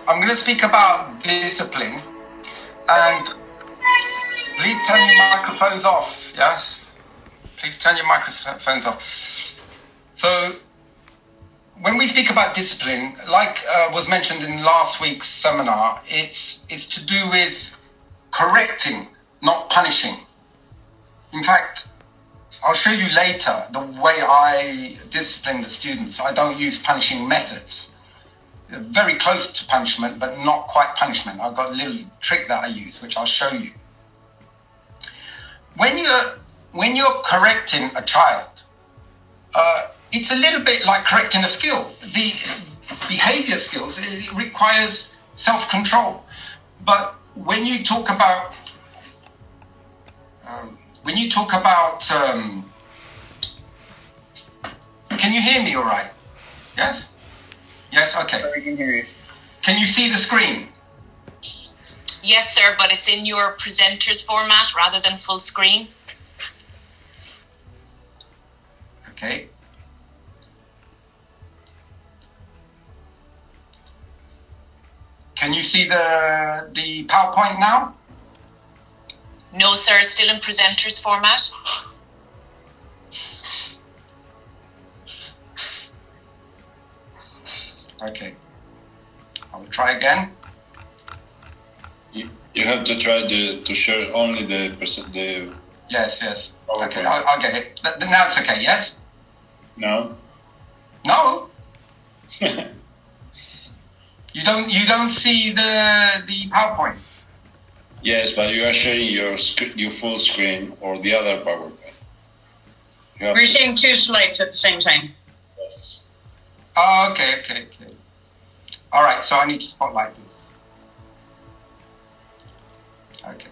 I'm going to speak about discipline, and please turn your microphones off, yes? Please turn your microphones off. So, when we speak about discipline, like was mentioned in last week's seminar, it's to do with correcting, not punishing. In fact, I'll show you later the way I discipline the students. I don't use punishing methods. They're very close to punishment, but not quite punishment. I've got a little trick that I use, which I'll show you. When you're correcting a child, it's a little bit like correcting a skill. The behavior skills, it requires self-control. But when you talk about can you hear me all right? Yes? Yes, okay. I can hear you. Can you see the screen? Yes, sir, but it's in your presenter's format rather than full screen. Okay. Can you see the PowerPoint now? No, sir, still in presenter's format. Okay. I will try again. You have to try to show only the Yes. Oh, okay, I'll get it. Now it's okay, yes? No. No? You don't see the PowerPoint? Yes, but you are showing your full screen or the other PowerPoint. We're seeing two slides at the same time. Yes. Oh, okay. All right, so I need to spotlight this. Okay.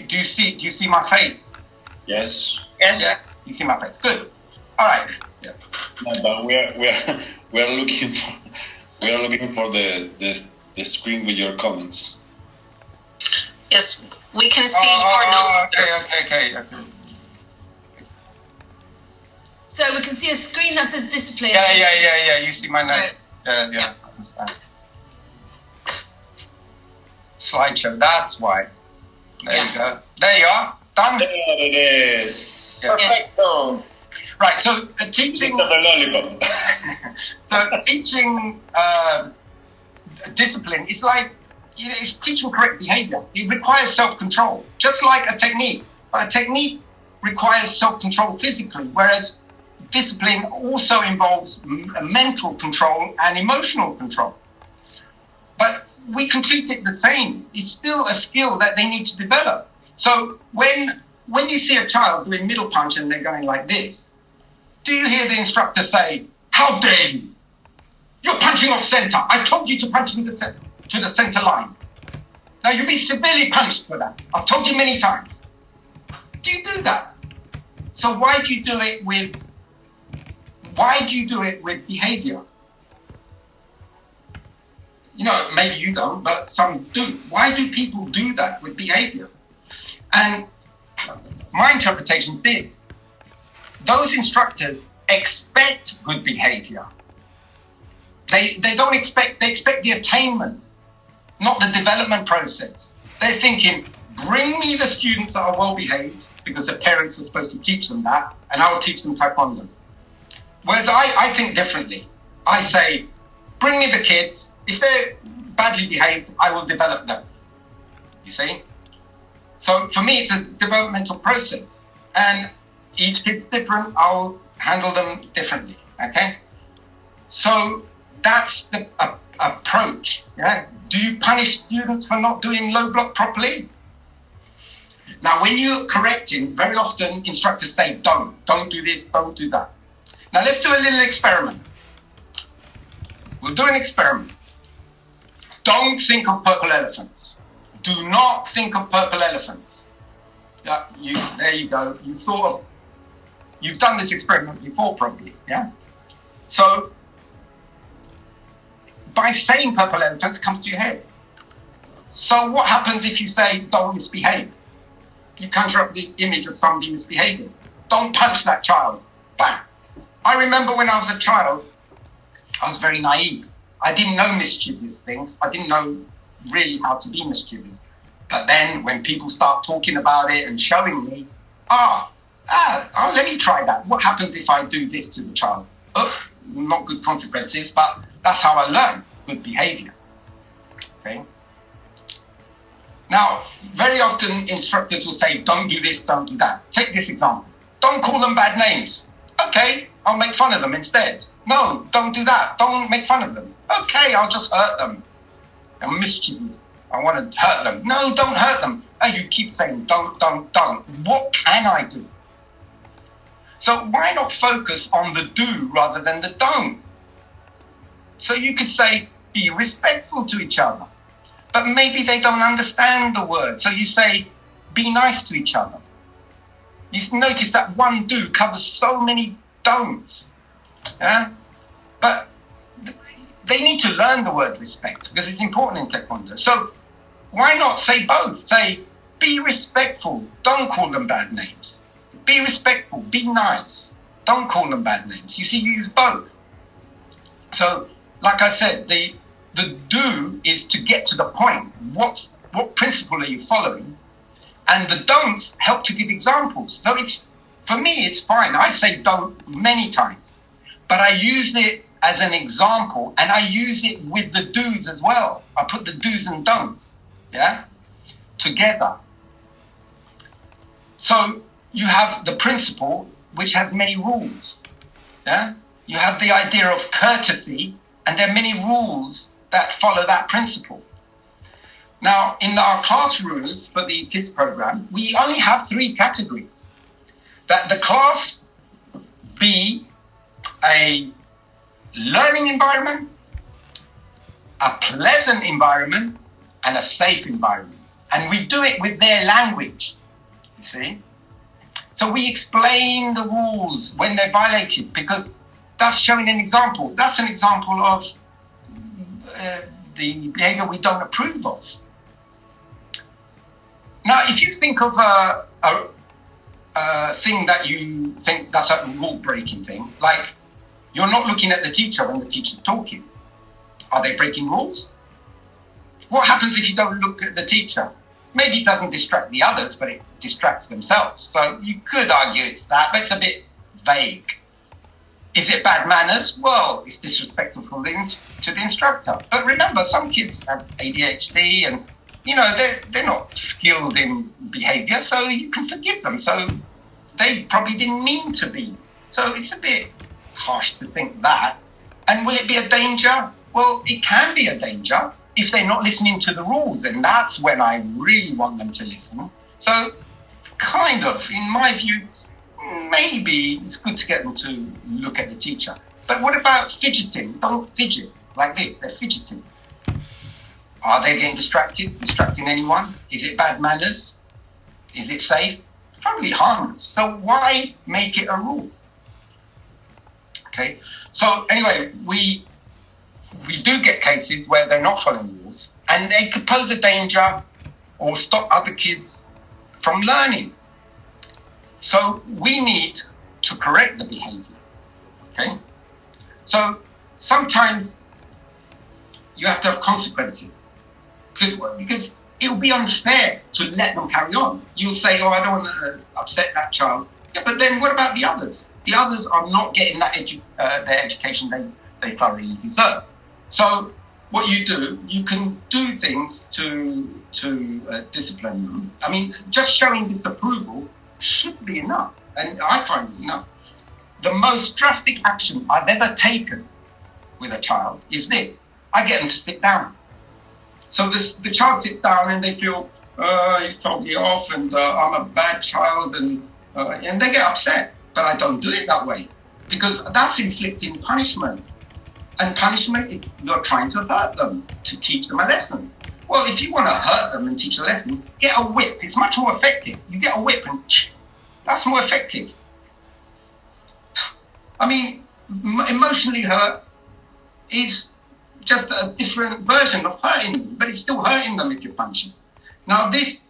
Do you see my face? Yes. Yes. Yeah, you see my face. Good. All right. Yeah. No, but we are looking for the screen with your comments. Yes, we can see your notes. Okay. So we can see a screen that says discipline. Yeah. You see my notes. Right. Yeah. I understand. Slideshow. That's why. There you go. There you are. Done. There it is. Yeah. Perfecto. Right. So teaching. It's a lollipop. So teaching discipline is like it's teaching correct behavior. It requires self-control, just like a technique. But a technique requires self-control physically, whereas discipline also involves mental control and emotional control. But we can treat it the same. It's still a skill that they need to develop. So when you see a child doing middle punch and they're going like this, do you hear the instructor say, "How dare you? You're punching off center. I told you to punch to the center line. Now you'll be severely punished for that. I've told you many times." Do you do that? So why do you do it with behavior? You know, maybe you don't, but some do. Why do people do that with behavior? And my interpretation is this. Those instructors expect good behavior. They don't expect, they expect the attainment, not the development process. They're thinking, bring me the students that are well behaved, because the parents are supposed to teach them that, and I will teach them Taekwondo. Whereas I think differently. I say, bring me the kids. If they're badly behaved, I will develop them. You see? So for me, it's a developmental process. And each kid's different. I'll handle them differently. Okay? So that's the approach. Yeah? Do you punish students for not doing low block properly? Now, when you're correcting, very often instructors say, don't do this, don't do that. Now, let's do a little experiment. We'll do an experiment. Don't think of purple elephants. Do not think of purple elephants. Yeah, there you go. You've done this experiment before, probably, yeah? So, by saying purple elephants comes to your head. So what happens if you say, don't misbehave? You conjure up the image of somebody misbehaving. Don't punch that child. Bang. I remember when I was a child, I was very naive. I didn't know mischievous things. I didn't know really how to be mischievous. But then when people start talking about it and showing me, let me try that. What happens if I do this to the child? Not good consequences, but that's how I learn good behavior. Okay. Now, very often instructors will say, don't do this, don't do that. Take this example. Don't call them bad names. Okay, I'll make fun of them instead. No, don't do that. Don't make fun of them. Okay, I'll just hurt them. I'm mischievous. I want to hurt them. No, don't hurt them. You keep saying don't. What can I do? So why not focus on the do rather than the don't? So you could say, be respectful to each other. But maybe they don't understand the word. So you say, be nice to each other. You notice that one do covers so many don'ts. Yeah? But they need to learn the word respect because it's important in Taekwondo. So why not say both? Say, be respectful. Don't call them bad names. Be respectful. Be nice. Don't call them bad names. You see, you use both. So, like I said, the do is to get to the point. What principle are you following? And the don'ts help to give examples. So for me, it's fine. I say don't many times, but I use it as an example, and I use it with the do's as well. I put the do's and don'ts, together. So you have the principle, which has many rules. Yeah, you have the idea of courtesy, and there are many rules that follow that principle. Now, in our class rules for the kids program, we only have 3 categories. That the class be a learning environment, a pleasant environment, and a safe environment. And we do it with their language, you see. So we explain the rules when they're violated because that's showing an example. That's an example of the behavior we don't approve of. Now, if you think of a thing that you think that's a rule-breaking thing, like you're not looking at the teacher when the teacher's talking. Are they breaking rules? What happens if you don't look at the teacher? Maybe it doesn't distract the others, but it distracts themselves. So you could argue it's that, but it's a bit vague. Is it bad manners? Well, it's disrespectful to the instructor. But remember, some kids have ADHD and, they're not skilled in behavior, so you can forgive them. So they probably didn't mean to be. So it's a bit harsh to think that. And will it be a danger? Well, it can be a danger if they're not listening to the rules, and that's when I really want them to listen. So kind of, in my view, maybe it's good to get them to look at the teacher. But what about fidgeting? Don't fidget like this. They're fidgeting. Are they getting distracting anyone? Is it bad manners? Is it safe? Probably harmless. So why make it a rule? Okay. So anyway, we do get cases where they're not following rules and they could pose a danger or stop other kids from learning. So we need to correct the behavior. Okay. So sometimes you have to have consequences because it will be unfair to let them carry on. You'll say, I don't want to upset that child. Yeah, but then what about the others? The others are not getting that their education they thoroughly deserve. So what you do, you can do things to discipline them. I mean, just showing disapproval should be enough, and I find it's enough. The most drastic action I've ever taken with a child is this. I get them to sit down. So the child sits down and they feel, he's told me off and I'm a bad child and they get upset. But I don't do it that way because that's inflicting punishment. And punishment, you're trying to hurt them, to teach them a lesson. Well, if you want to hurt them and teach a lesson, get a whip. It's much more effective. You get a whip and that's more effective. I mean, emotionally hurt is just a different version of hurting them, but it's still hurting them if you're punishing. Now, this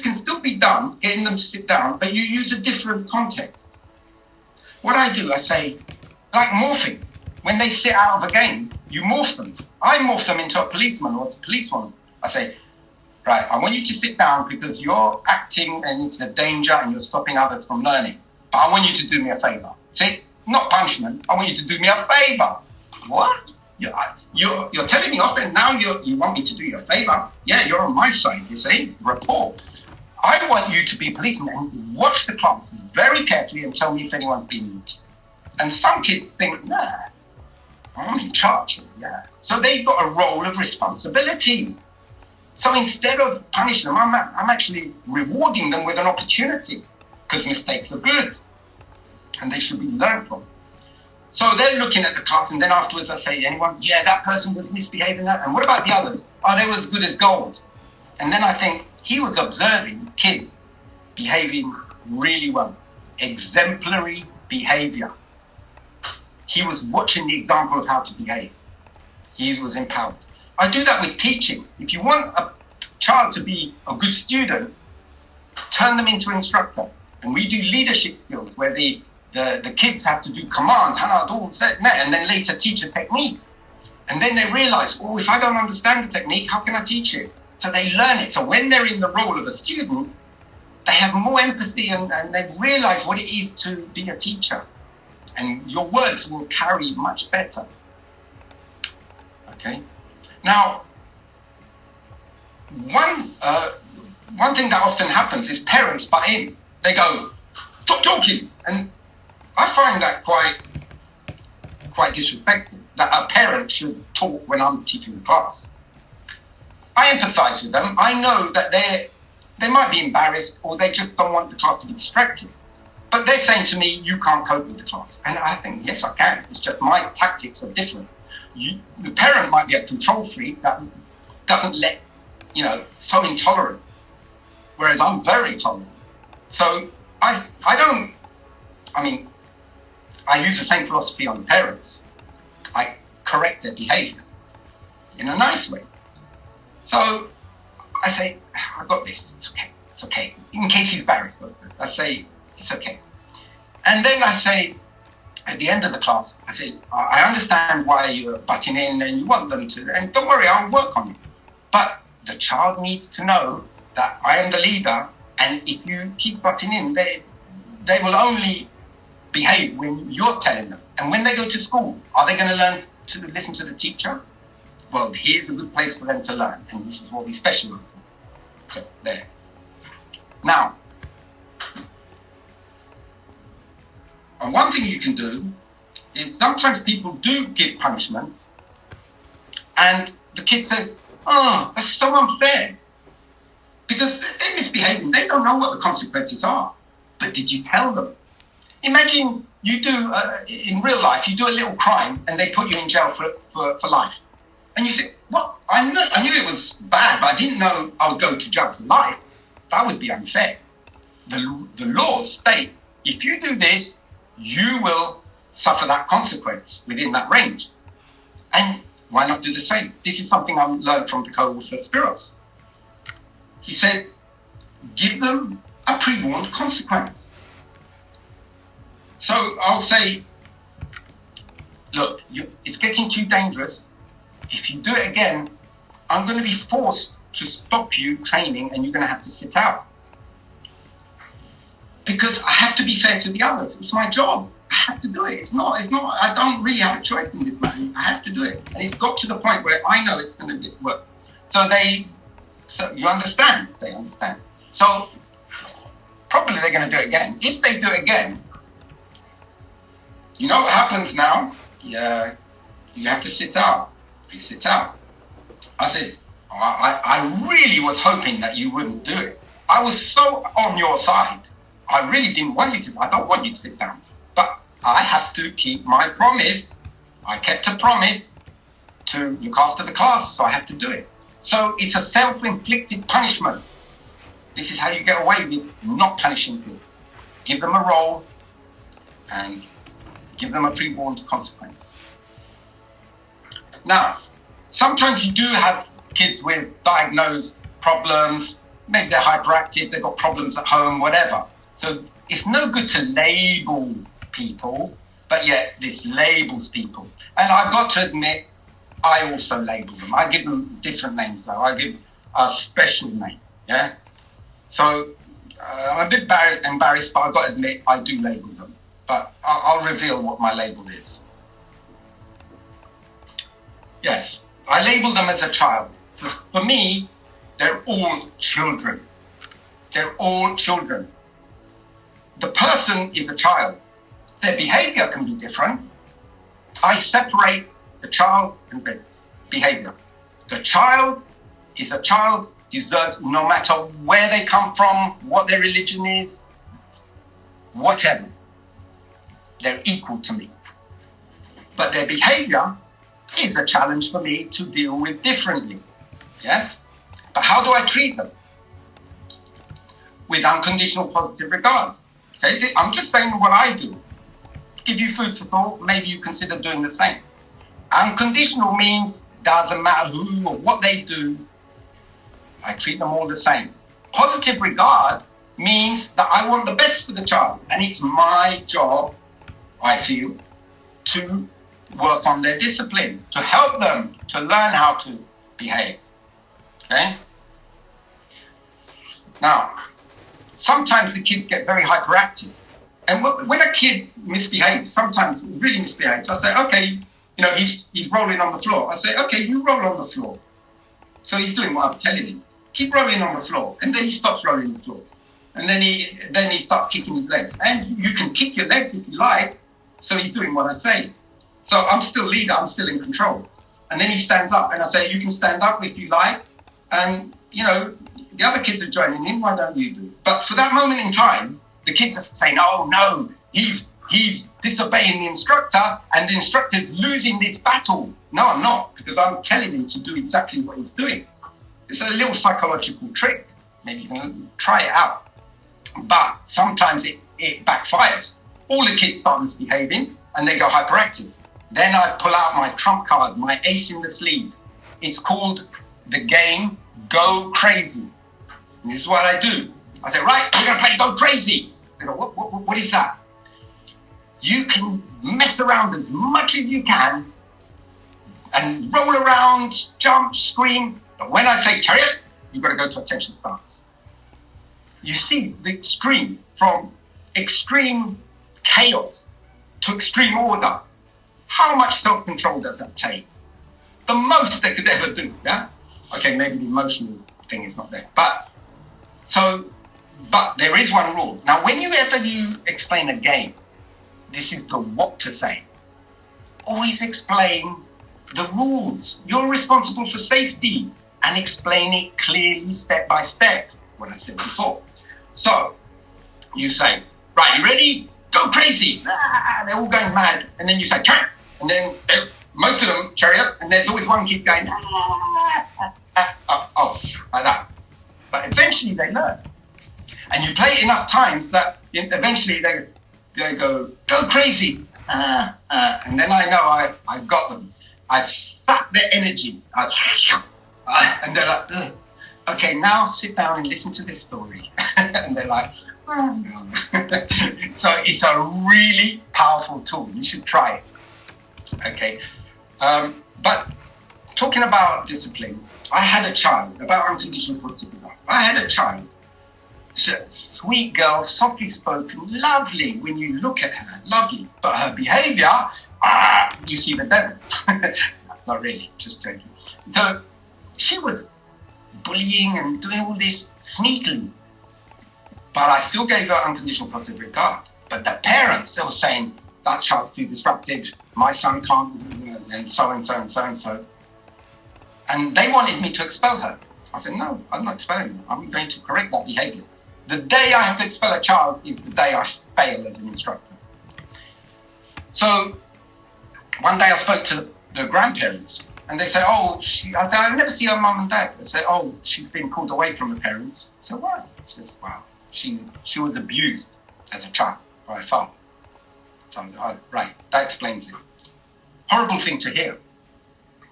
can still be done, getting them to sit down, but you use a different context. what I do, I say, like morphing. When they sit out of a game, you morph them. I morph them into a policeman or a policewoman. I say, right, I want you to sit down because you're acting and it's a danger and you're stopping others from learning. But I want you to do me a favor. See, not punishment. I want you to do me a favor. What? You're telling me off and now you want me to do you a favor? Yeah, you're on my side, you see? Rapport. I want you to be a policeman and watch the class very carefully and tell me if anyone's being naughty. And some kids think, nah, I'm in charge. Yeah. So they've got a role of responsibility. So instead of punishing them, I'm actually rewarding them with an opportunity because mistakes are good and they should be learned from. So they're looking at the class and then afterwards I say, anyone? Yeah, that person was misbehaving. And what about the others? Oh, they were as good as gold. And then I think he was observing kids behaving really well. Exemplary behavior. He was watching the example of how to behave. He was empowered. I do that with teaching. If you want a child to be a good student, turn them into an instructor. And we do leadership skills where the kids have to do commands, and then later teach a technique. And then they realize, oh, if I don't understand the technique, how can I teach it? So they learn it. So when they're in the role of a student, they have more empathy and they realize what it is to be a teacher. And your words will carry much better. Okay? Now, one thing that often happens is parents butt in. They go, stop talking. And I find that quite disrespectful, that a parent should talk when I'm teaching the class. I empathize with them. I know that they might be embarrassed or they just don't want the class to be distracted. But they're saying to me, you can't cope with the class. And I think, yes, I can. It's just my tactics are different. The parent might be a control freak that doesn't let, so intolerant. Whereas I'm very tolerant. So I use the same philosophy on the parents. I correct their behavior in a nice way. So I say, I got this, it's okay. In case he's embarrassed, I say, it's okay. And then I say, at the end of the class, I say, I understand why you're butting in and you want them to, and don't worry, I'll work on it. But the child needs to know that I am the leader, and if you keep butting in, they will only behave when you're telling them. And when they go to school, are they going to learn to listen to the teacher? Well, here's a good place for them to learn, and this is what we specialize in. So, there. Now, and one thing you can do is sometimes people do give punishments, and the kid says, oh, that's so unfair. Because they're misbehaving, they don't know what the consequences are. But did you tell them? Imagine you do, in real life, you do a little crime and they put you in jail for life. And you think, what? I knew it was bad, but I didn't know I would go to jail for life. That would be unfair. The laws state, if you do this, you will suffer that consequence within that range. And why not do the same? This is something I learned from the co-author Spiros. He said, give them a pre-warned consequence. So I'll say, look, it's getting too dangerous. If you do it again, I'm going to be forced to stop you training and you're going to have to sit out. Because I have to be fair to the others. It's my job. I have to do it. It's not, I don't really have a choice in this matter. I have to do it. And it's got to the point where I know it's going to get worse. So you understand. They understand. So probably they're going to do it again. If they do it again, you know what happens now? Yeah, you have to sit out. They sit out. I said, I really was hoping that you wouldn't do it. I was so on your side. I really didn't want you to. I don't want you to sit down. But I have to keep my promise. I kept a promise to look after the class, so I have to do it. So it's a self-inflicted punishment. This is how you get away with not punishing kids. Give them a role and give them a pre-warned consequence. Now, sometimes you do have kids with diagnosed problems. Maybe they're hyperactive, they've got problems at home, whatever. So it's no good to label people, but yet this labels people. And I've got to admit, I also label them. I give them different names though. I give a special name, yeah? So I'm a bit embarrassed, but I've got to admit, I do label them. But I'll reveal what my label is. Yes, I label them as a child. For me, they're all children. They're all children. The person is a child. Their behavior can be different. I separate the child and the behavior. The child is a child, deserves, no matter where they come from, what their religion is, whatever. They're equal to me. But their behavior is a challenge for me to deal with differently. Yes? But how do I treat them? With unconditional positive regard. Okay? I'm just saying what I do. Give you food for thought, maybe you consider doing the same. Unconditional means doesn't matter who or what they do, I treat them all the same. Positive regard means that I want the best for the child, and it's my job, I feel, to work on their discipline, to help them to learn how to behave. Okay? Now, sometimes the kids get very hyperactive. And when a kid misbehaves, sometimes really misbehaves, I say, okay, he's rolling on the floor. I say, okay, you roll on the floor. So he's doing what I'm telling him. Keep rolling on the floor. And then he stops rolling the floor. And then he starts kicking his legs. And you can kick your legs if you like. So he's doing what I say. So I'm still leader, I'm still in control. And then he stands up and I say, you can stand up if you like. And, the other kids are joining in, why don't you do it? But for that moment in time, the kids are saying, oh no, he's disobeying the instructor and the instructor's losing this battle. No, I'm not, because I'm telling him to do exactly what he's doing. It's a little psychological trick. Maybe you can try it out. But sometimes it backfires. All the kids start misbehaving and they go hyperactive. Then I pull out my trump card, my ace in the sleeve. It's called the game Go Crazy. And this is what I do. I say, right, we're going to play Go Crazy. They go, what is that? You can mess around as much as you can and roll around, jump, scream. But when I say chariot, you've got to go to attention stance. You see the extreme, from extreme chaos to extreme order. How much self-control does that take? The most they could ever do, yeah? Okay, maybe the emotional thing is not there. But there is one rule. Now, whenever you explain a game, this is the what to say. Always explain the rules. You're responsible for safety, and explain it clearly, step by step, what I said before. So, you say, right, you ready? Go crazy. They're all going mad. And then you say, chariot. And then most of them, chariot. And there's always one kid going, like that. But eventually they learn. And you play it enough times that eventually they go crazy. And then I know I got them. I've sucked their energy. And they're like, ugh. Okay, now sit down and listen to this story. And they're like, oh, no. So it's a really powerful tool. You should try it. Okay. But talking about discipline, I had a child, about unconditional positive regard. I had a child. She's a sweet girl, softly spoken, lovely when you look at her, lovely. But her behavior, you see the devil. Not really, just joking. So she was bullying and doing all this sneakily. But I still gave her unconditional positive regard. But the parents, they were saying, that child's too disrupted, my son can't, and so and so and so and so. And they wanted me to expel her. I said, no, I'm not expelling her. I'm going to correct that behavior. The day I have to expel a child is the day I fail as an instructor. So one day I spoke to the grandparents, and they say, I said, I never see her mum and dad. They say, she's been pulled away from her parents. So why? She says, wow, she was abused as a child by her father. So, right, that explains it. Horrible thing to hear.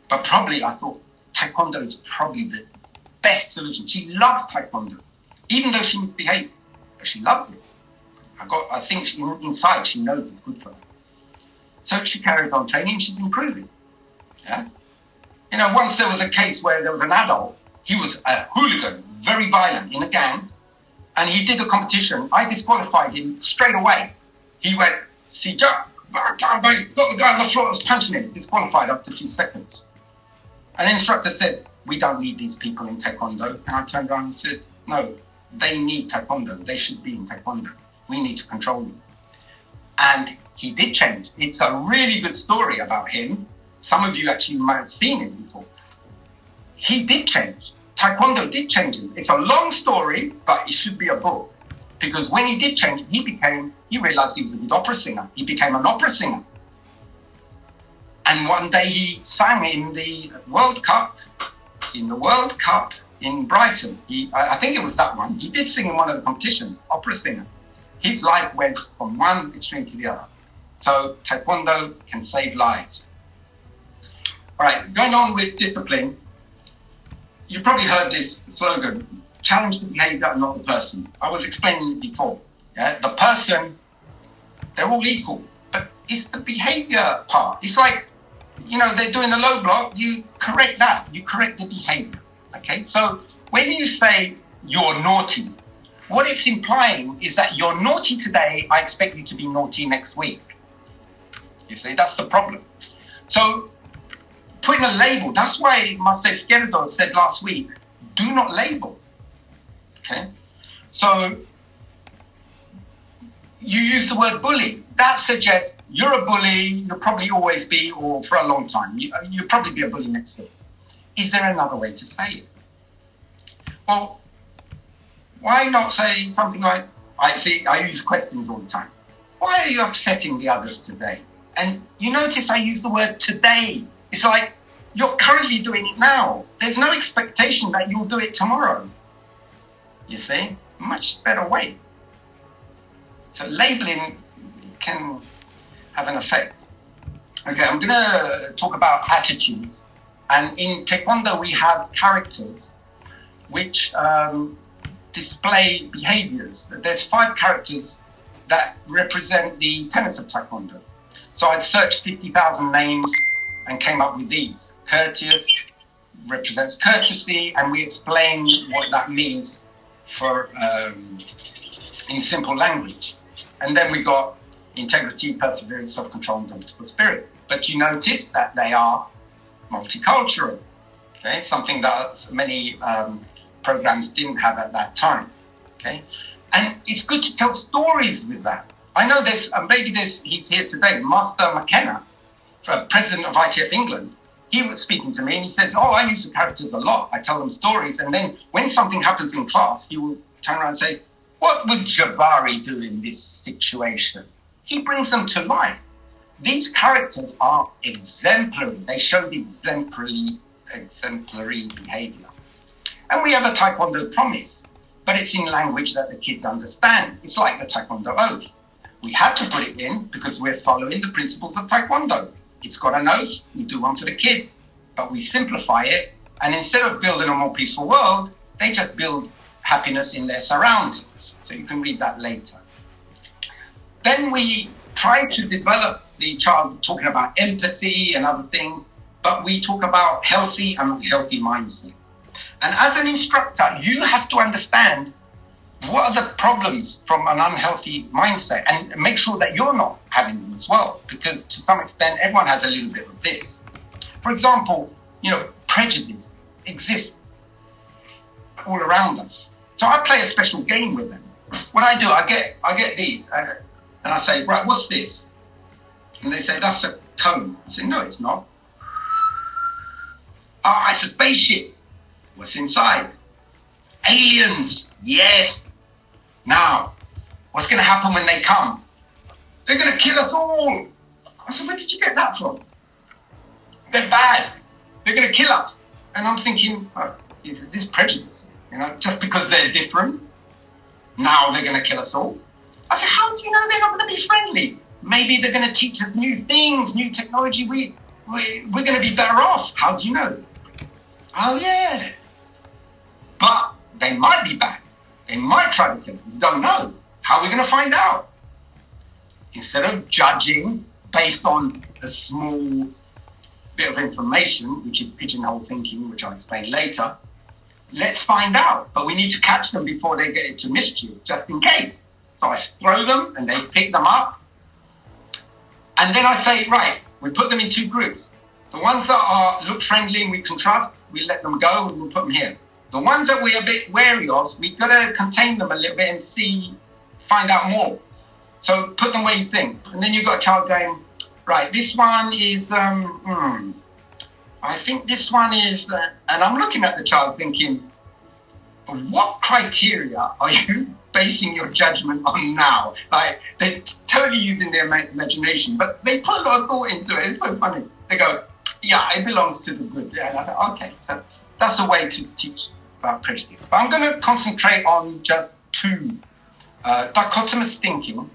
But probably, I thought, Taekwondo is probably the best solution. She loves Taekwondo, even though she misbehaves, but she loves it. I think inside she knows it's good for her. So she carries on training, she's improving. Yeah. You know, once there was a case where there was an adult, he was a hooligan, very violent in a gang, and he did a competition. I disqualified him straight away. He went, see, got the guy on the floor that was punching him, disqualified after 2 seconds. And the instructor said, we don't need these people in Taekwondo. And I turned around and said, no, they need Taekwondo. They should be in Taekwondo. We need to control them. And he did change. It's a really good story about him. Some of you actually might have seen him before. He did change. Taekwondo did change him. It's a long story, but it should be a book. Because when he did change, he realized he was a good opera singer. He became an opera singer. And one day he sang in the World Cup in Brighton. I think it was that one. He did sing in one of the competitions, opera singer. His life went from one extreme to the other. So Taekwondo can save lives. All right, going on with discipline. You probably heard this slogan, challenge the behavior, not the person. I was explaining it before. Yeah? The person, they're all equal, but it's the behavior part. It's like, you know, they're doing a low block, you correct that, you correct the behavior. Okay, so when you say you're naughty, what it's implying is that you're naughty today, I expect you to be naughty next week. You see, that's the problem. So putting a label, that's why Marcel Skerdo said last week, do not label. Okay, so you use the word bully. That suggests you're a bully, you'll probably always be, or for a long time. You'll probably be a bully next week. Is there another way to say it? Well, why not say something like, I use questions all the time. Why are you upsetting the others today? And you notice I use the word today. It's like, you're currently doing it now. There's no expectation that you'll do it tomorrow. You see? Much better way. So labeling can have an effect. Okay, I'm going to talk about attitudes. And in Taekwondo, we have characters which display behaviors. There's 5 characters that represent the tenets of Taekwondo. So I'd searched 50,000 names and came up with these. Courteous represents courtesy, and we explain what that means for in simple language. And then we got integrity, perseverance, self-control, and indomitable spirit. But you notice that they are multicultural. Okay, something that many programs didn't have at that time. Okay, and it's good to tell stories with that. I know there's, he's here today, Master McKenna, president of ITF England. He was speaking to me and he said, I use the characters a lot. I tell them stories. And then when something happens in class, he will turn around and say, what would Jabari do in this situation? He brings them to life. These characters are exemplary. They show the exemplary behavior. And we have a Taekwondo promise, but it's in language that the kids understand. It's like the Taekwondo oath. We had to put it in because we're following the principles of Taekwondo. It's got an oath, we do one for the kids, but we simplify it. And instead of building a more peaceful world, they just build happiness in their surroundings. So you can read that later. Then we try to develop the child talking about empathy and other things, but we talk about healthy and unhealthy mindset. And as an instructor, you have to understand what are the problems from an unhealthy mindset and make sure that you're not having them as well, because to some extent, everyone has a little bit of this. For example, prejudice exists all around us. So I play a special game with them. What I do, I get these and I say, right, what's this? And they say, that's a cone. I say, no, it's not. Oh, it's a spaceship. What's inside? Aliens. Yes. Now, what's going to happen when they come? They're going to kill us all. I said, where did you get that from? They're bad. They're going to kill us. And I'm thinking, is this prejudice? Just because they're different, now they're going to kill us all. I said, how do you know they're not going to be friendly? Maybe they're going to teach us new things, new technology. We're going to be better off. How do you know? Oh, yeah. But they might be bad. They might try to kill us. You don't know. How are we going to find out? Instead of judging based on a small bit of information, which is pigeonhole thinking, which I'll explain later, let's find out. But we need to catch them before they get into mischief, just in case. So I throw them and they pick them up. And then I say, right, we put them in two groups. The ones that look friendly and we can trust, we let them go and we'll put them here. The ones that we're a bit wary of, we've got to contain them a little bit and find out more. So put them where you think. And then you've got a child going, right, this one is, I think this one is, and I'm looking at the child thinking, what criteria are you basing your judgment on now? Like, they're totally using their imagination, but they put a lot of thought into it. It's so funny. They go, yeah, it belongs to the good. Yeah, and I thought, okay, so that's a way to teach about criticism. But I'm going to concentrate on just two. Dichotomous thinking,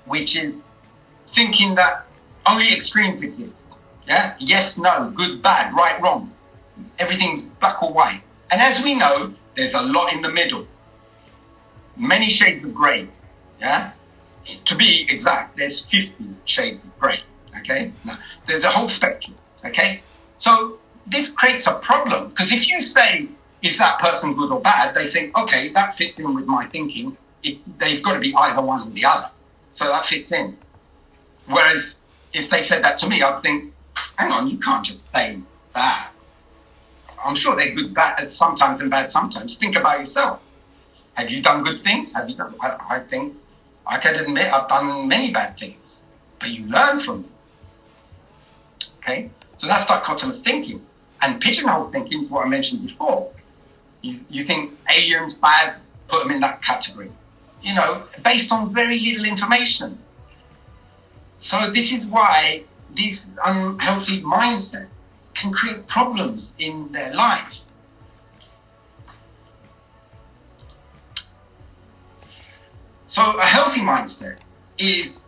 which is thinking that only extremes exist. Yeah, yes, no, good, bad, right, wrong. Everything's black or white. And as we know, there's a lot in the middle. Many shades of grey. Yeah, to be exact, there's 50 shades of grey. Okay, now there's a whole spectrum. Okay, so this creates a problem because if you say, is that person good or bad? They think, okay, that fits in with my thinking. They've got to be either one or the other. So that fits in. Whereas if they said that to me, I'd think, hang on, you can't just say that. I'm sure they're good bad sometimes and bad sometimes. Think about yourself. Have you done good things? Have you done? I think I can admit I've done many bad things, but you learn from them. Okay, so that's dichotomous thinking. And pigeonhole thinking is what I mentioned before. You think aliens bad, put them in that category. You know, based on very little information. So this is why this unhealthy mindset can create problems in their life. So a healthy mindset is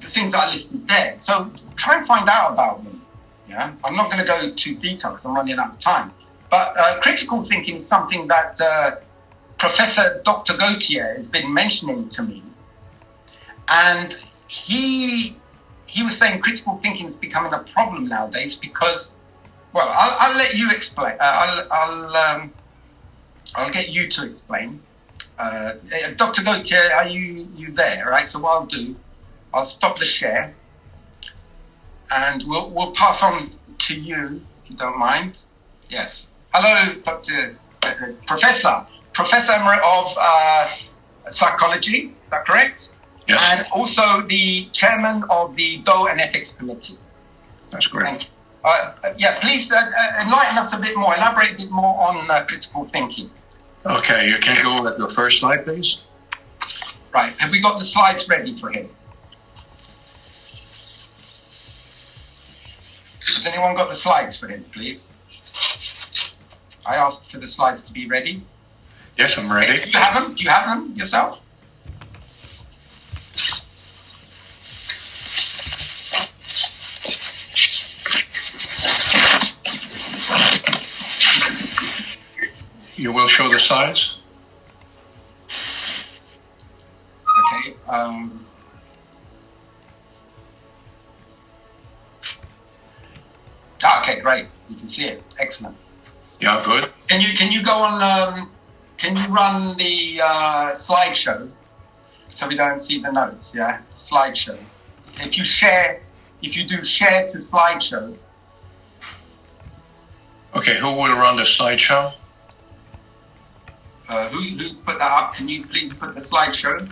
the things that are listed there. So try and find out about them. Yeah, I'm not going to go into detail because I'm running out of time. But critical thinking is something that Professor Dr. Gautier has been mentioning to me. And he was saying critical thinking is becoming a problem nowadays because, well, I'll let you explain. I'll get you to explain. Dr. Gautier, are you there? Right. So what I'll do, I'll stop the share, and we'll pass on to you if you don't mind. Yes. Hello, Dr. Professor Emerit of Psychology. Is that correct? Yes. And also the chairman of the Doe and Ethics Committee. That's correct. Yeah, please enlighten us a bit more, elaborate a bit more on critical thinking. Okay, you can go at the first slide, please. Right, have we got the slides ready for him? Has anyone got the slides for him, please? I asked for the slides to be ready. Yes, I'm ready. Do you have them? Do you have them yourself? You will show the slides? Okay. Okay, great. You can see it. Excellent. Yeah, good. Can you go on? Can you run the slideshow so we don't see the notes? Yeah, slideshow. If you do share to slideshow. Okay, who will run the slideshow? Who put that up? Can you please put the slideshow?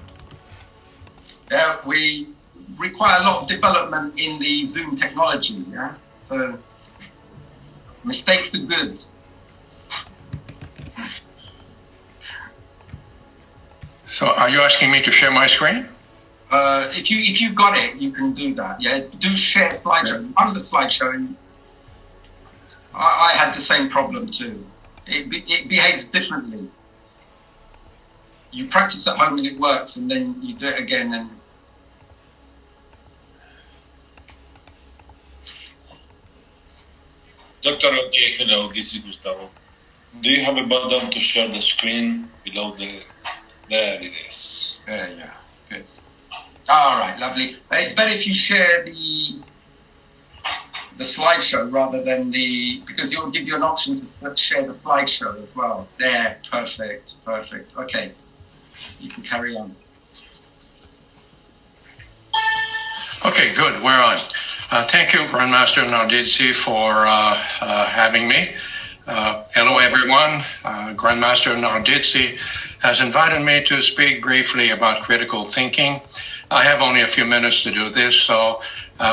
Yeah, we require a lot of development in the Zoom technology. Yeah, so mistakes are good. So, are you asking me to share my screen? If you've got it, you can do that. Yeah, do share slideshow. Yeah. Run the slideshow. And I had the same problem too. It behaves differently. You practice at home and it works, and then you do it again. And Dr. Gautier, hello, this is Gustavo. Do you have a button to share the screen below the There it is. There you are. Good. All right, lovely. It's better if you share the slideshow rather than because it will give you an option to share the slideshow as well. There, perfect. Okay, you can carry on. Okay, good. We're on. Thank you, Grandmaster Nardizzi, for having me. Hello, everyone. Grandmaster Nardizzi has invited me to speak briefly about critical thinking. I have only a few minutes to do this, so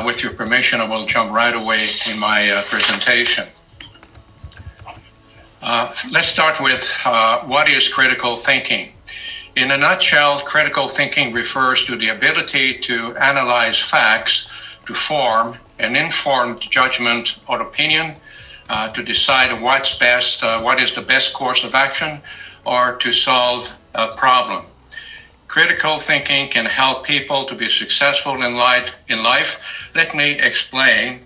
with your permission, I will jump right away in my presentation. Let's start with what is critical thinking. In a nutshell, critical thinking refers to the ability to analyze facts, to form an informed judgment or opinion, to decide what's best, what is the best course of action, or to solve a problem. Critical thinking can help people to be successful in life. Let me explain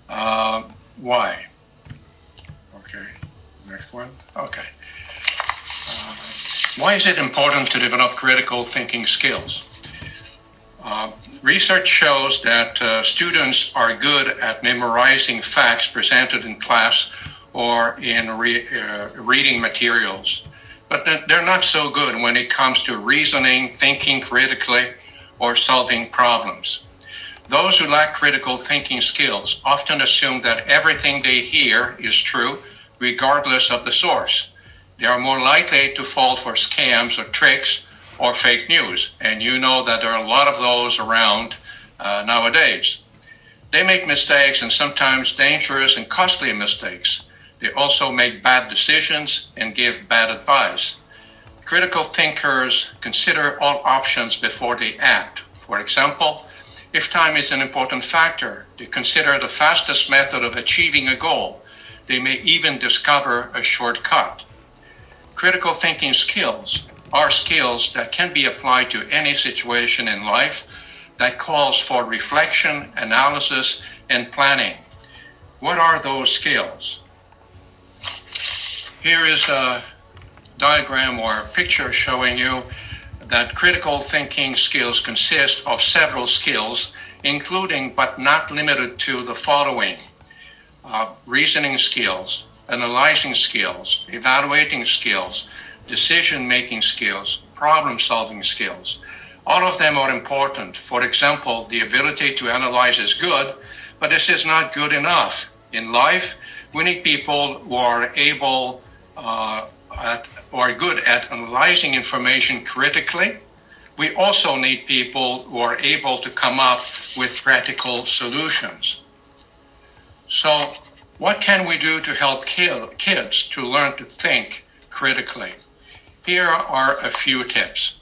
why. Okay, next one. Okay. Why is it important to develop critical thinking skills? Research shows that students are good at memorizing facts presented in class or in reading materials, but they're not so good when it comes to reasoning, thinking critically, or solving problems. Those who lack critical thinking skills often assume that everything they hear is true, regardless of the source. They are more likely to fall for scams or tricks or fake news, and you know that there are a lot of those around nowadays. They make mistakes, and sometimes dangerous and costly mistakes. They also make bad decisions and give bad advice. Critical thinkers consider all options before they act. For example, if time is an important factor, they consider the fastest method of achieving a goal. They may even discover a shortcut. Critical thinking skills are skills that can be applied to any situation in life that calls for reflection, analysis, and planning. What are those skills? Here is a diagram or a picture showing you that critical thinking skills consist of several skills, including but not limited to the following: reasoning skills, analyzing skills, evaluating skills, decision-making skills, problem-solving skills. All of them are important. For example, the ability to analyze is good, but this is not good enough. In life, we need people who are able or good at analyzing information critically. We also need people who are able to come up with practical solutions. So, what can we do to help kids to learn to think critically? Here are a few tips.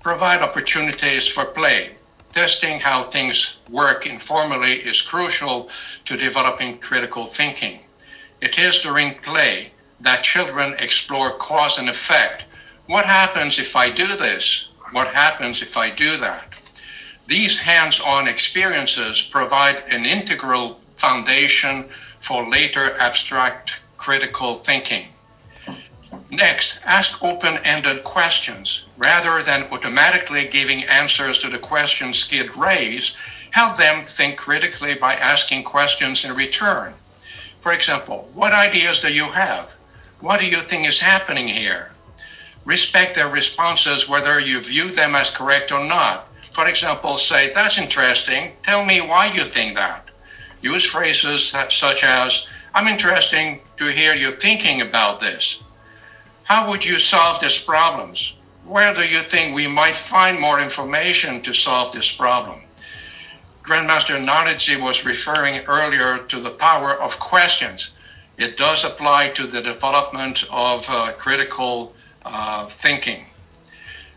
Provide opportunities for play. Testing how things work informally is crucial to developing critical thinking. It is during play that children explore cause and effect. What happens if I do this? What happens if I do that? These hands-on experiences provide an integral foundation for later abstract critical thinking. Next, ask open-ended questions. Rather than automatically giving answers to the questions kids raise, help them think critically by asking questions in return. For example, what ideas do you have? What do you think is happening here? Respect their responses whether you view them as correct or not. For example, say, that's interesting. Tell me why you think that. Use phrases such as, I'm interested to hear you thinking about this. How would you solve these problems? Where do you think we might find more information to solve this problem? Grandmaster Nardizzi was referring earlier to the power of questions. It does apply to the development of critical thinking.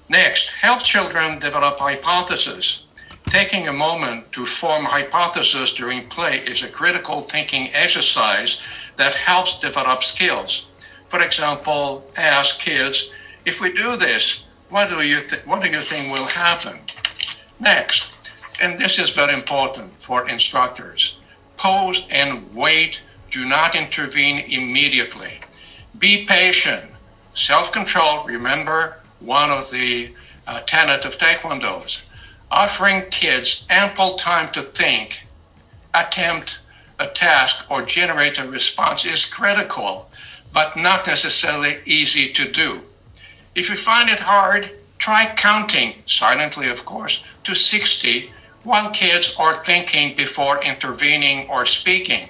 Next, help children develop hypotheses. Taking a moment to form hypotheses during play is a critical thinking exercise that helps develop skills. For example, ask kids, if we do this, what do you think will happen? Next, and this is very important for instructors, pause and wait. Do not intervene immediately. Be patient. Self-control, remember, one of the tenets of Taekwondo. Offering kids ample time to think, attempt a task, or generate a response is critical, but not necessarily easy to do. If you find it hard, try counting, silently of course, to 60 while kids are thinking before intervening or speaking.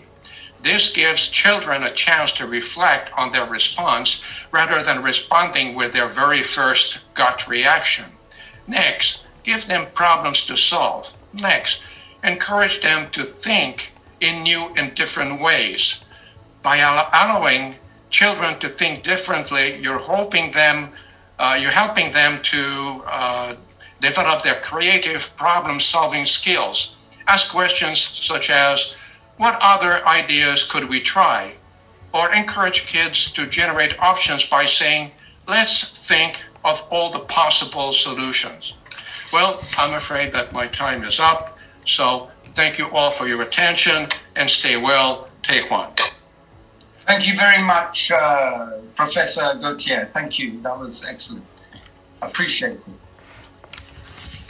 This gives children a chance to reflect on their response rather than responding with their very first gut reaction. Next, give them problems to solve. Next, encourage them to think in new and different ways. By allowing children to think differently, you're helping them to develop their creative problem-solving skills. Ask questions such as, what other ideas could we try? Or encourage kids to generate options by saying, let's think of all the possible solutions. Well, I'm afraid that my time is up, so thank you all for your attention, and stay well. Taekwon. Thank you very much, Professor Gautier. Thank you. That was excellent. Appreciate it.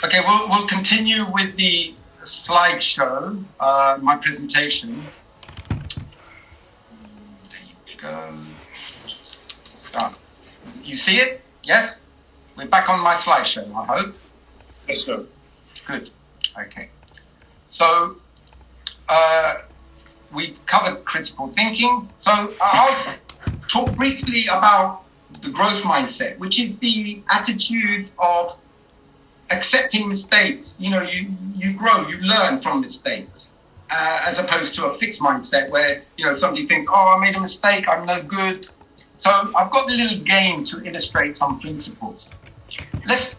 Okay, we'll continue with the slideshow, my presentation. There you go. You see it? Yes? We're back on my slideshow, I hope. Yes, sir. Good. Okay. So, we've covered critical thinking. So I'll talk briefly about the growth mindset, which is the attitude of accepting mistakes. You know, you grow, you learn from mistakes, as opposed to a fixed mindset where, you know, somebody thinks, oh, I made a mistake, I'm no good. So I've got a little game to illustrate some principles.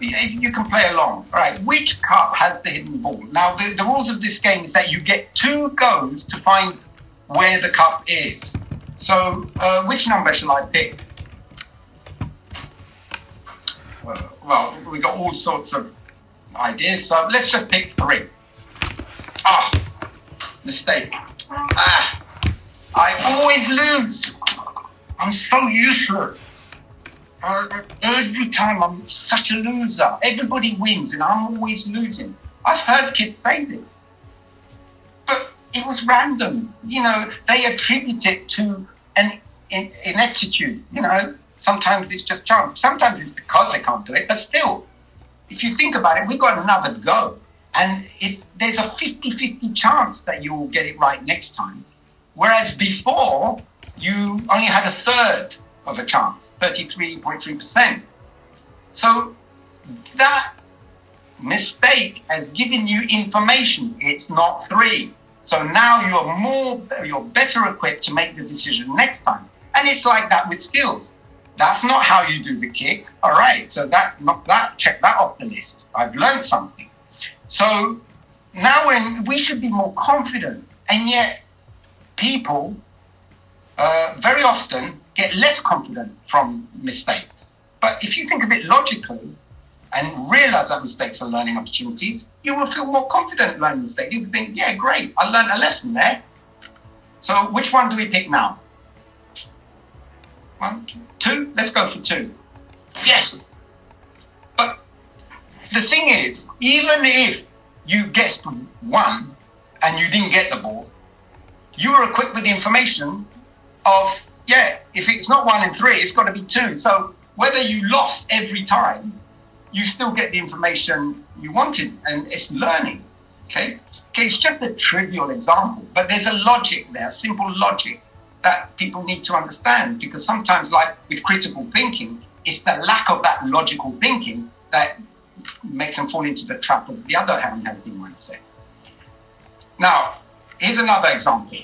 You can play along. All right, which cup has the hidden ball? Now, the rules of this game is that you get 2 goes to find where the cup is. So, which number shall I pick? Well, we got all sorts of ideas, so let's just pick 3. Mistake. I always lose. I'm so useless. Every time I'm such a loser. Everybody wins and I'm always losing. I've heard kids say this. But it was random. You know, they attribute it to an ineptitude. You know, sometimes it's just chance. Sometimes it's because they can't do it. But still, if you think about it, we've got another go. And there's a 50-50 chance that you will get it right next time. Whereas before, you only had a third of a chance, 33.3%. So that mistake has given you information. It's not 3. So now you're better equipped to make the decision next time. And it's like that with skills. That's not how you do the kick. All right, so check that off the list. I've learned something. So now we should be more confident. And yet people very often get less confident from mistakes. But if you think of it logically and realize that mistakes are learning opportunities, you will feel more confident learning mistakes. You will think, yeah, great, I learned a lesson there. So which one do we pick now? 1, 2? Let's go for 2. Yes. But the thing is, even if you guessed 1 and you didn't get the ball, you were equipped with the information of, yeah, if it's not 1 and 3, it's got to be 2. So whether you lost every time, you still get the information you wanted, and it's learning. Okay, it's just a trivial example, but there's a logic there, simple logic that people need to understand, because sometimes, like with critical thinking, it's the lack of that logical thinking that makes them fall into the trap of the other unhealthy mindsets. Now, here's another example.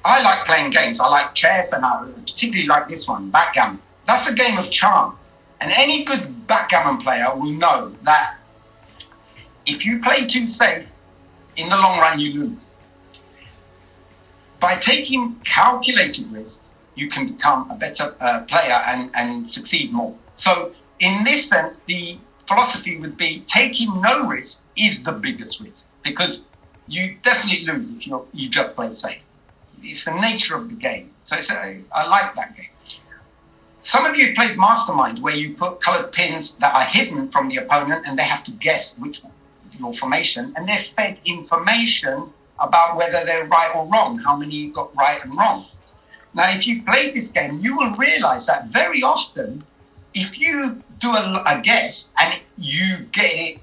I like playing games. I like chess, and I particularly like this one, backgammon. That's a game of chance. And any good backgammon player will know that if you play too safe, in the long run, you lose. By taking calculated risks, you can become a better player and succeed more. So in this sense, the philosophy would be taking no risk is the biggest risk, because you definitely lose if you just play safe. It's the nature of the game. So I like that game. Some of you played Mastermind, where you put colored pins that are hidden from the opponent and they have to guess which your formation, and they're fed information about whether they're right or wrong, how many you got right and wrong. Now, if you've played this game, you will realize that very often, if you do a guess and you get it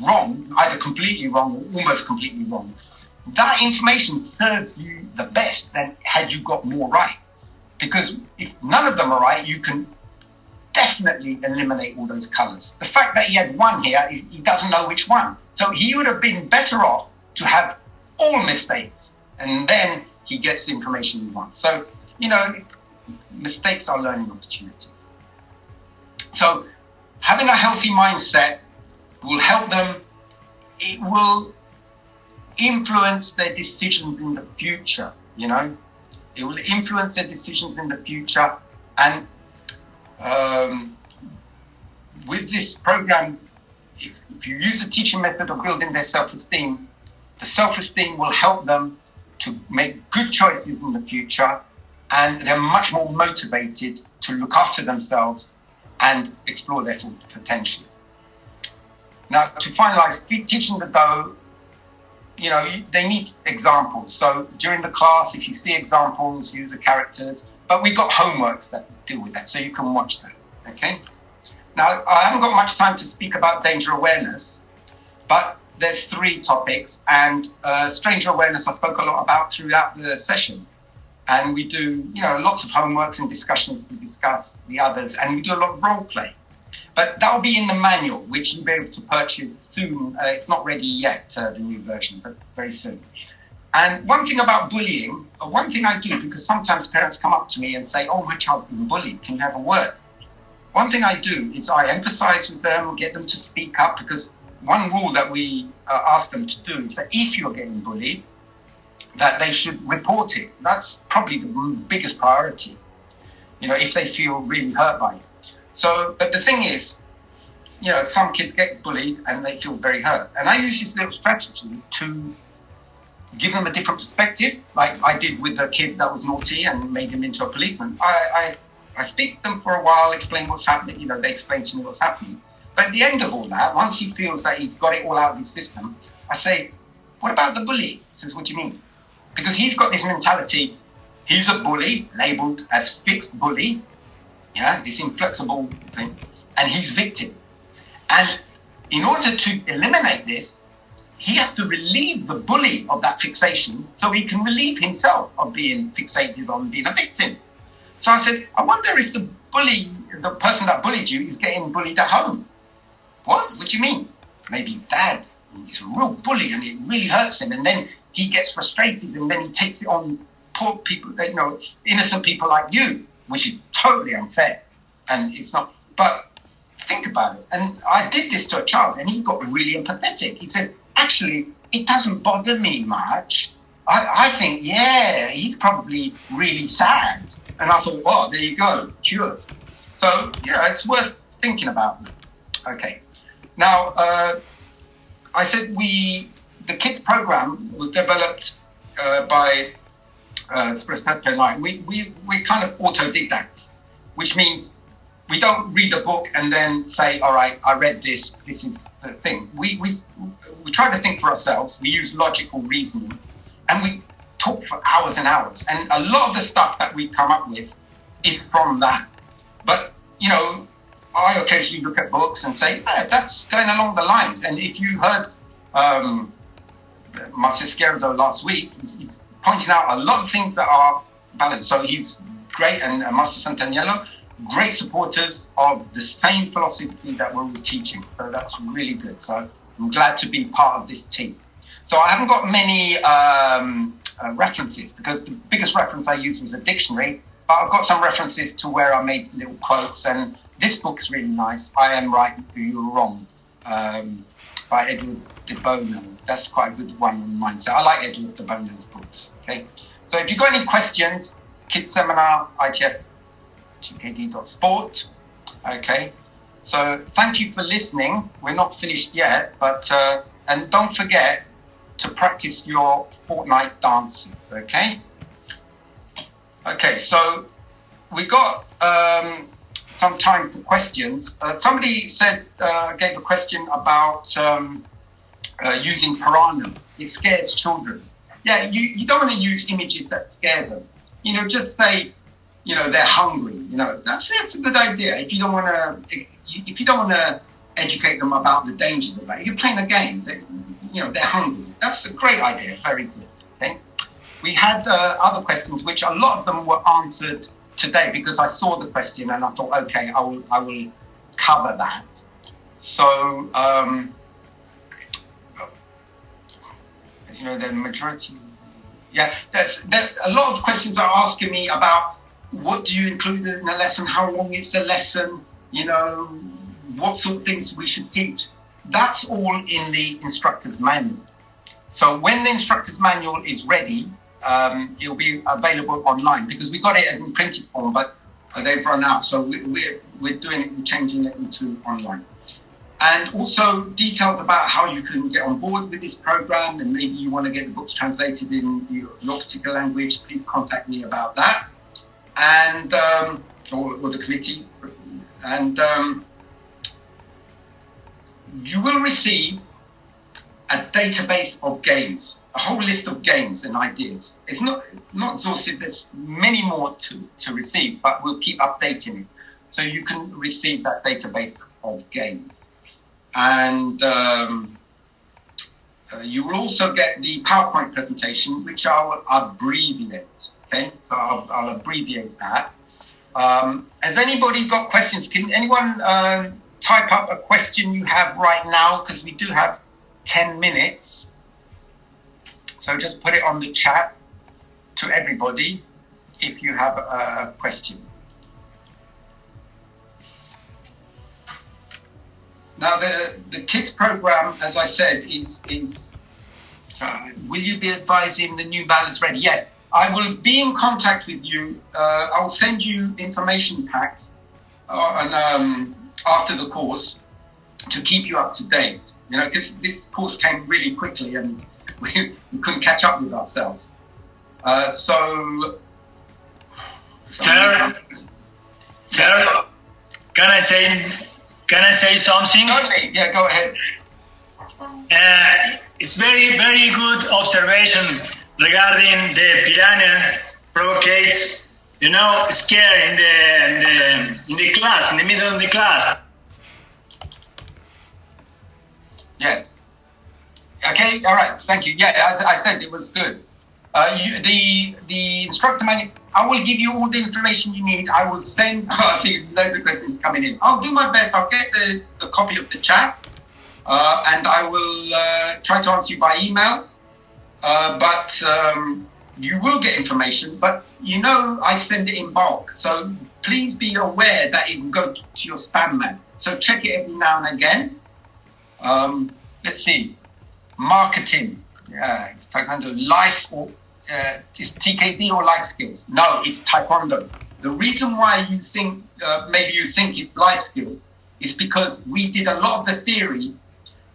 wrong, either completely wrong or almost completely wrong, that information serves you the best than had you got more right. Because if none of them are right, you can definitely eliminate all those colors. The fact that he had one here is he doesn't know which one. So he would have been better off to have all mistakes, and then he gets the information he wants. So, mistakes are learning opportunities. So having a healthy mindset will help them. It will influence their decisions in the future, It will influence their decisions in the future. And with this program, if you use the teaching method of building their self-esteem, the self-esteem will help them to make good choices in the future, and they're much more motivated to look after themselves and explore their full potential. Now, to finalize, teaching the Do, they need examples. So during the class, if you see examples, use the characters. But we've got homeworks that deal with that, so you can watch that, okay? Now, I haven't got much time to speak about danger awareness, but there's 3 topics, and stranger awareness I spoke a lot about throughout the session. And we do, lots of homeworks and discussions to discuss the others, and we do a lot of role play. But that will be in the manual, which you'll be able to purchase soon. It's not ready yet, the new version, but very soon. And one thing about bullying, one thing I do, because sometimes parents come up to me and say, oh, my child's been bullied, can you have a word? One thing I do is I emphasize with them, get them to speak up, because one rule that we ask them to do is that if you're getting bullied, that they should report it. That's probably the biggest priority, if they feel really hurt by it. So, but the thing is, some kids get bullied and they feel very hurt. And I use this little strategy to give them a different perspective, like I did with a kid that was naughty and made him into a policeman. I speak to them for a while, explain what's happening. They explain to me what's happening. But at the end of all that, once he feels that he's got it all out of his system, I say, what about the bully? He says, what do you mean? Because he's got this mentality, he's a bully, labeled as fixed bully, this inflexible thing, and he's victim. And in order to eliminate this, he has to relieve the bully of that fixation so he can relieve himself of being fixated on being a victim. So I said, I wonder if the person that bullied you is getting bullied at home. What? What do you mean? Maybe his dad. He's a real bully and it really hurts him. And then he gets frustrated and then he takes it on poor people, innocent people like you, which is totally unfair. And it's not. But think about it. And I did this to a child and he got really empathetic. He said, actually, it doesn't bother me much. I think, he's probably really sad. And I thought, oh, there you go, cured. So, it's worth thinking about. Okay. Now, I said the kids program was developed by Express Pepper and I. We're kind of autodidacts, which means we don't read a book and then say, all right, I read this is the thing. We try to think for ourselves. We use logical reasoning and we talk for hours and hours. And a lot of the stuff that we come up with is from that. But, I occasionally look at books and say, that's going along the lines. And if you heard Marcisqueiro last week, he's pointing out a lot of things that are balanced. So he's great, and Master Santaniello, great supporters of the same philosophy that we're teaching. So that's really good. So I'm glad to be part of this team. So I haven't got many references because the biggest reference I used was a dictionary, but I've got some references to where I made little quotes, and this book's really nice. I Am Right, You're Wrong, by Edward de Bono. That's quite a good one on mine. So I like Edward de Bono's books. Okay. So if you've got any questions, Kids Seminar, ITF, TKD.sport. Okay. So thank you for listening. We're not finished yet, but and don't forget to practice your fortnight dances. Okay. Okay. So we got some time for questions. Somebody gave a question about using piranha. It scares children. Yeah, you don't want to use images that scare them. Just say, they're hungry. That's a good idea. If you don't want to educate them about the dangers of that, you're playing a game. They're hungry. That's a great idea. Very good. Okay. We had other questions, which a lot of them were answered today because I saw the question and I thought, okay, I will cover that. So, the majority. Yeah, there's a lot of questions are asking me about what do you include in a lesson, how long is the lesson, what sort of things we should teach. That's all in the instructor's manual. So when the instructor's manual is ready, it'll be available online because we got it in printed form, but they've run out. So we're changing it into online. And also details about how you can get on board with this program, and maybe you want to get the books translated in your particular language, please contact me about that. And, or the committee. And you will receive a database of games, a whole list of games and ideas. It's not exhaustive. There's many more to receive, but we'll keep updating it. So you can receive that database of games. And you will also get the PowerPoint presentation, which I'll abbreviate. Okay, so I'll abbreviate that. Has anybody got questions? Can anyone type up a question you have right now? Because we do have 10 minutes. So just put it on the chat to everybody if you have a question. Now, the kids program, as I said, is will you be advising the new balance ready? Yes, I will be in contact with you. I'll send you information packs after the course to keep you up to date. Because this course came really quickly and we couldn't catch up with ourselves. Sir, can I say something? Totally. Yeah, go ahead. It's very, very good observation regarding the piranha provocates, scare in the class, in the middle of the class. Yes. Okay. All right. Thank you. Yeah, as I said, it was good. The instructor manual. I will give you all the information you need. I will send. I see loads of questions coming in. I'll do my best. I'll get the copy of the chat, and I will try to answer you by email. But you will get information. But I send it in bulk, so please be aware that it will go to your spam mail. So check it every now and again. Let's see. Marketing. Yeah, it's Taekwondo. Life or is TKD or life skills? No, it's Taekwondo. The reason why you think maybe you think it's life skills is because we did a lot of the theory.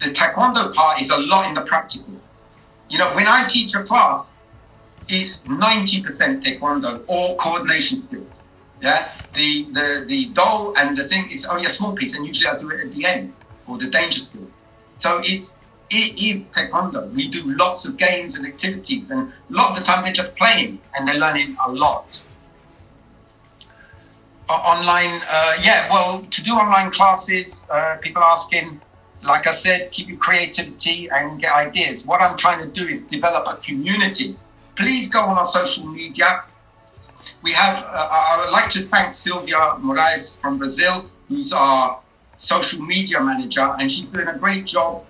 The Taekwondo part is a lot in the practical. When I teach a class, it's 90% Taekwondo or coordination skills. Yeah, the do and the thing is only a small piece, and usually I do it at the end, or the danger skill. So it is Taekwondo. We do lots of games and activities, and a lot of the time they're just playing and they're learning a lot. Online, to do online classes, people asking, like I said, keep your creativity and get ideas. What I'm trying to do is develop a community. Please go on our social media. We have, I would like to thank Sylvia Moraes from Brazil, who's our social media manager, and she's doing a great job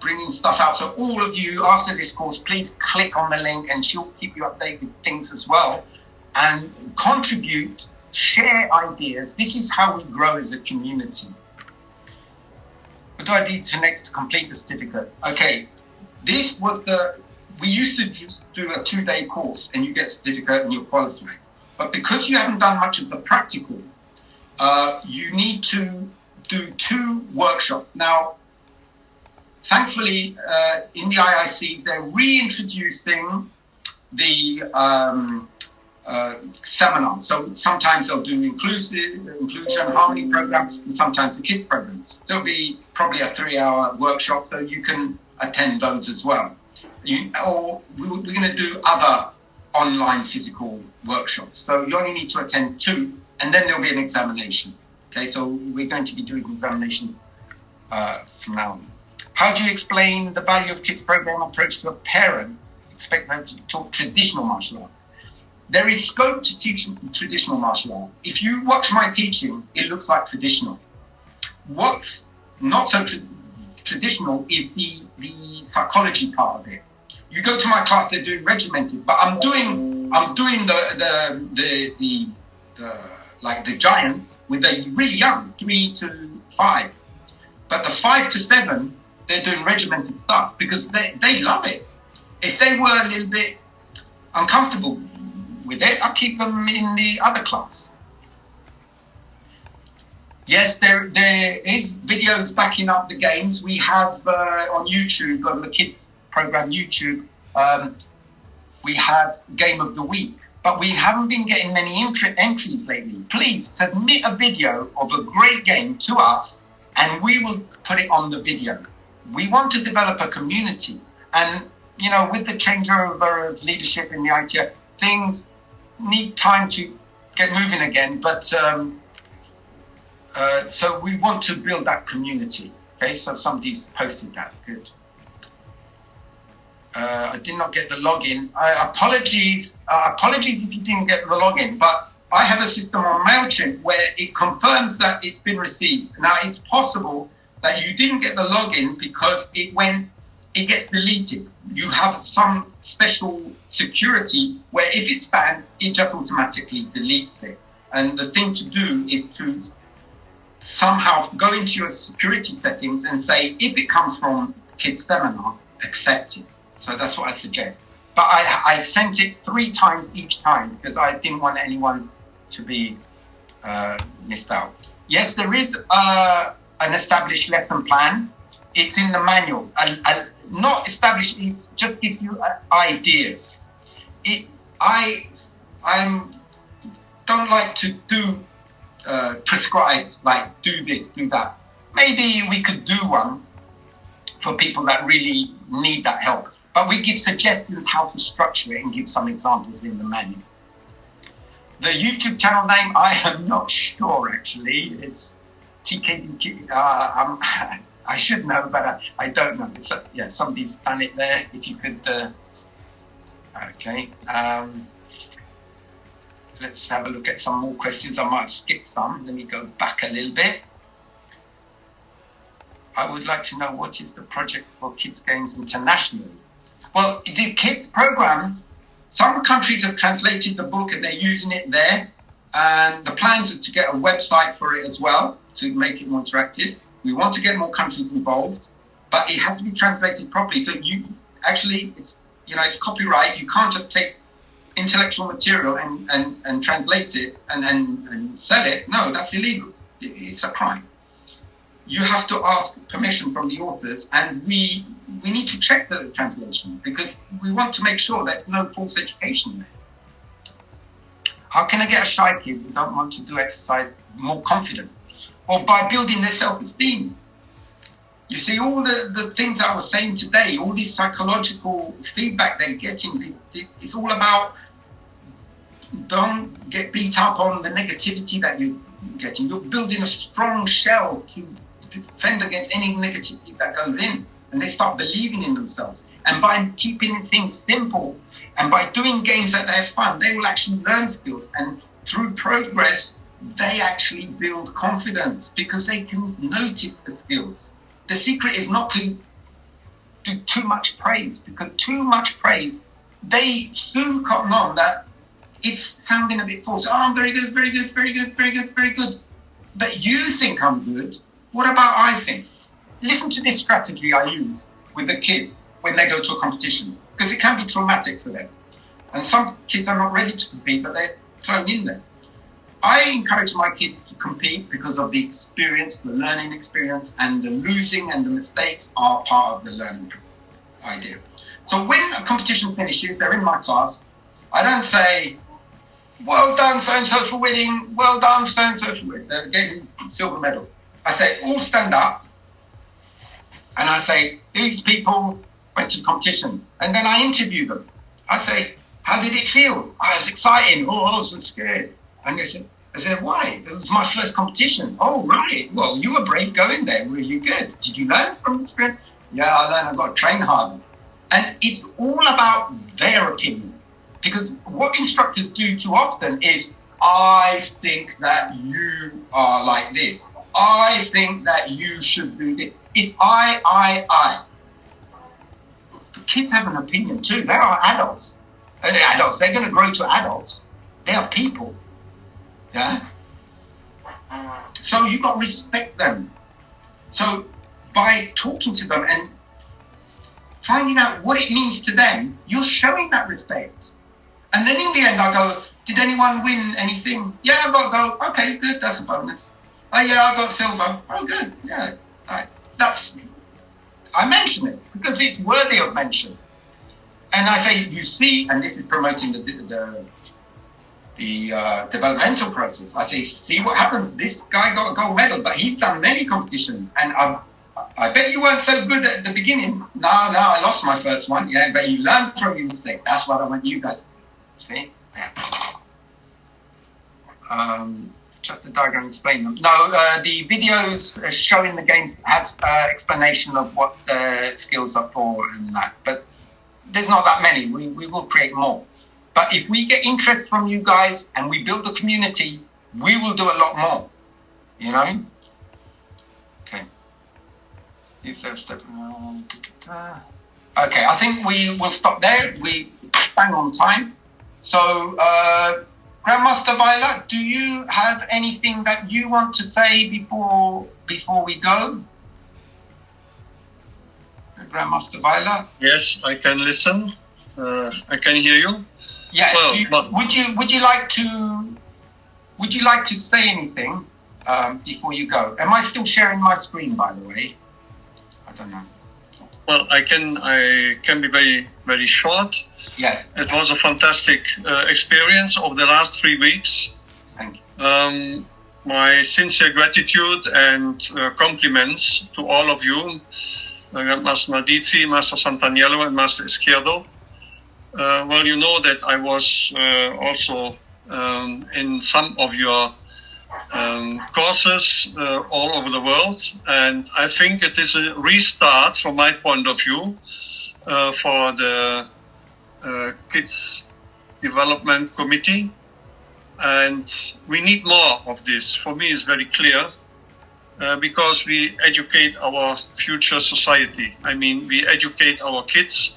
bringing stuff out. So all of you, after this course, please click on the link and she'll keep you updated with things as well. And contribute, share ideas. This is how we grow as a community. What do I need to next to complete the certificate? Okay, this was we used to just do a 2-day course and you get a certificate and you're qualified. But because you haven't done much of the practical, you need to do 2 workshops. Now, thankfully, in the IICs, they're reintroducing the seminars. So sometimes they'll do inclusion, harmony program, and sometimes the kids program. So it'll be probably a 3-hour workshop, so you can attend those as well. Or we're going to do other online physical workshops. So you only need to attend 2, and then there'll be an examination. Okay, so we're going to be doing examination from now on. How do you explain the value of kids program approach to a parent? Expect them to talk traditional martial art. There is scope to teach traditional martial art. If you watch my teaching, it looks like traditional. What's not so traditional is the psychology part of it. You go to my class, they're doing regimented, but I'm doing the like the giants with the really young, 3 to 5. But the 5 to 7, they're doing regimented stuff because they love it. If they were a little bit uncomfortable with it, I'll keep them in the other class. Yes, there is videos backing up the games. We have on YouTube, on the kids program YouTube, we have Game of the Week. But we haven't been getting many entries lately. Please submit a video of a great game to us and we will put it on the video. We want to develop a community. And, you know, with the changeover of leadership in the ITF, things need time to get moving again. But so we want to build that community. Okay, so somebody's posted that. Good. I did not get the login. Apologies if you didn't get the login, but I have a system on MailChimp where it confirms that it's been received. Now, it's possible that you didn't get the login because it gets deleted. You have some special security where if it's banned, it just automatically deletes it. And the thing to do is to somehow go into your security settings and say, if it comes from Kids Seminar, accept it. So that's what I suggest. But I sent it 3 times each time because I didn't want anyone to be missed out. Yes, there is an established lesson plan. It's in the manual. Not established, it just gives you ideas. I don't like to do prescribed, like do this, do that. Maybe we could do one for people that really need that help. But we give suggestions how to structure it and give some examples in the manual. The YouTube channel name, I am not sure actually. It's TKD Kids. I should know, but I don't know. Yeah, somebody's done it there. If you could. Okay. Let's have a look at some more questions. I might have skipped some. Let me go back a little bit. I would like to know what is the project for kids games internationally. Well, the kids program, some countries have translated the book and they're using it there. And the plans are to get a website for it as well to make it more interactive. We want to get more countries involved, but it has to be translated properly. So it's copyright. You can't just take intellectual material and translate it and sell it. No, that's illegal. It's a crime. You have to ask permission from the authors, and we need to check the translation because we want to make sure there's no false education there. How can I get a shy kid who don't want to do exercise more confident? Well, by building their self-esteem. You see, all the things I was saying today, all this psychological feedback they're getting, it's all about don't get beat up on the negativity that you're getting. You're building a strong shell to defend against any negativity that goes in, and they start believing in themselves. And by keeping things simple and by doing games that they have fun, they will actually learn skills, and through progress they actually build confidence because they can notice the skills. The secret is not to do too much praise, because too much praise, they soon cotton on that it's sounding a bit false. Oh, I'm very good, very good, very good, very good, very good. But you think I'm good. What about I think? Listen to this strategy I use with the kids when they go to a competition, because it can be traumatic for them. And some kids are not ready to compete, but they're thrown in there. I encourage my kids to compete because of the experience, the learning experience, and the losing and the mistakes are part of the learning idea. So when a competition finishes, they're in my class. I don't say, well done so-and-so for winning, well done so-and-so for winning, getting silver medal. I say, all stand up, and I say, these people went to the competition, and then I interview them. I say, how did it feel? Oh, it was exciting. Oh, I was so scared. And I said, why? It was my first competition. Oh, right. Well, you were brave going there. Were you good? Did you learn from the experience? Yeah, I learned. I've got to train harder. And it's all about their opinion. Because what instructors do too often is, I think that you are like this. I think that you should do this. It's I. The kids have an opinion too. They are adults. And they're adults. They're going to grow to adults. They are people. Yeah? So you've got to respect them. So by talking to them and finding out what it means to them, you're showing that respect. And then in the end, I go, did anyone win anything? Yeah, I got gold. Okay, good. That's a bonus. Oh, yeah, I got silver. Oh, good. Yeah. I mention it because it's worthy of mention. And I say, you see, and this is promoting the developmental process. I say, see what happens. This guy got a gold medal, but he's done many competitions. And I bet you weren't so good at the beginning. No, I lost my first one. Yeah, but you learned from your mistake. That's what I want you guys to do. See? Just the diagram explain them. No, the videos showing the games has explanation of what the skills are for and that. But there's not that many. We will create more. But if we get interest from you guys and we build a community, we will do a lot more. You know? Okay. Okay, I think we will stop there. We bang on time. So, Grandmaster Viola, do you have anything that you want to say before we go? Grandmaster Viola? Yes, I can listen. I can hear you. Yeah. Well, would you like to say anything before you go? Am I still sharing my screen, by the way? I don't know. Well, I can be very, very short. Yes. It was a fantastic experience over the last 3 weeks. Thank you. My sincere gratitude and compliments to all of you, Master Medici, Master Santaniello, and Master Izquierdo. Well, you know that I was also in some of your courses all over the world, and I think it is a restart from my point of view for the Kids Development Committee, and we need more of this. For me, it's very clear because we educate our future society. I mean, we educate our kids,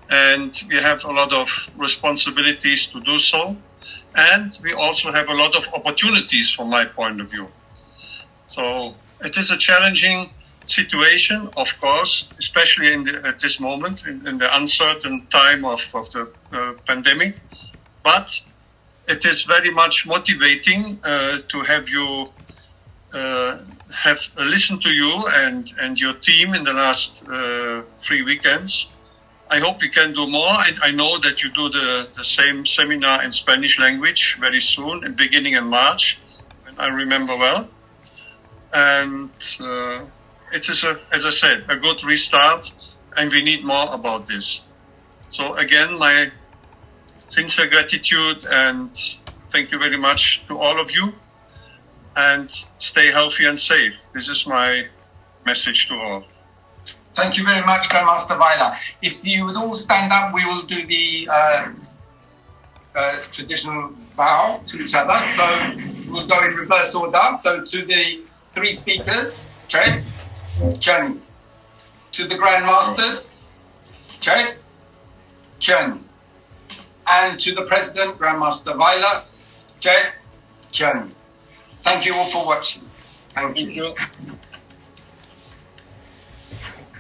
and we have a lot of responsibilities to do so. And we also have a lot of opportunities from my point of view. So it is a challenging situation, of course, especially at this moment, in the uncertain time of the pandemic. But it is very much motivating to have you have listened to you and your team in the last 3 weekends. I hope we can do more. I know that you do the same seminar in Spanish language very soon, in beginning in March, when I remember well. And it is, as I said, a good restart, and we need more about this. So again, my sincere gratitude and thank you very much to all of you, and stay healthy and safe. This is my message to all. Thank you very much, Grandmaster Viola. If you would all stand up, we will do the traditional bow to each other. So we'll go in reverse order. So to the 3 speakers, Chet, Kyun. To the Grandmasters, Chet, Kyun. And to the President, Grandmaster Viola, Chet, Kyun. Thank you all for watching. Thank you.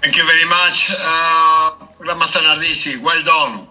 Thank you very much, Grandmaster Nardici. Well done.